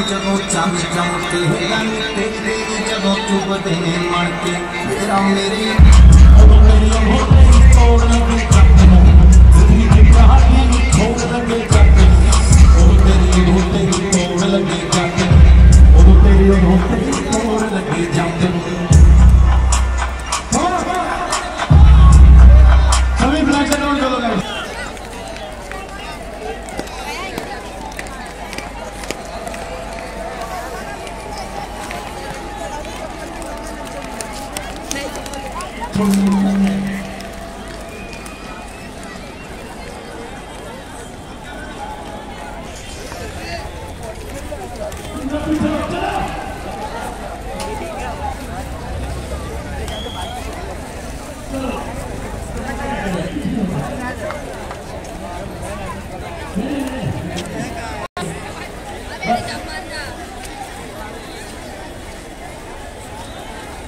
जगो चम चमते तेरे जगो चुभते मड़के मेरा मेरी तोड़ लगे तोड़ लगे तेरी होते ही तोड़ लगे जाते तेरी होते ही तोड़ लगे जाते सभी फ्लैग डाउन करो गाइस।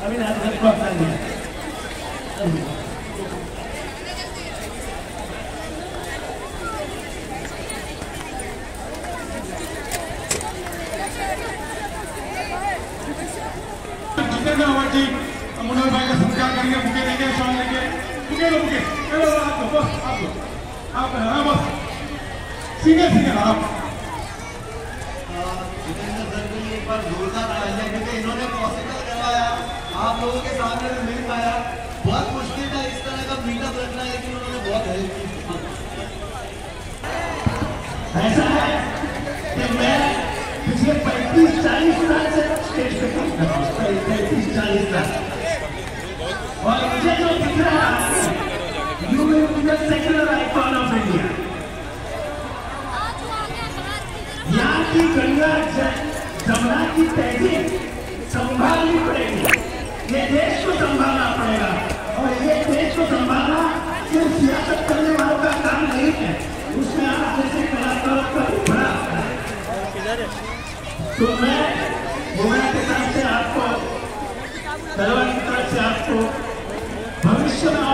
अभी ना मुनोर भाई का सत्कार करेंगे, बुके देंगे, शाल लेंगे, बुके लो बुके, चलो आप लो, बस आप लो, बस सीधे सीधे आप। जितेंद्र सर के लिए एक बार जोरदार तालियां क्योंकि इन्होंने पॉसिबल करवाया, आप लोगों के सामने में मिल पाया। बहुत मुश्किल था इस तरह का मीटअप रखना, लेकिन उन्होंने बहुत हेल्प की। ऐसा है कि मैं पिछले 35-40 साल से स्टेज पे काम कर रहा हूँ, 35-40 साल, और मुझे जो दिख रहा है you will be the secular icon of India. यहाँ की गंगा जमुना की तहजीब संभालनी पड़ेगी, ये देश को संभालना पड़ेगा, और ये देश को संभालना सिर्फ सियासत करने वालों का काम नहीं है, उसमें आप जैसे कलाकारों का भी बड़ा है। तो मैं मोहना के तरफ से आपको, दरबार की तरफ से आपको भविष्य में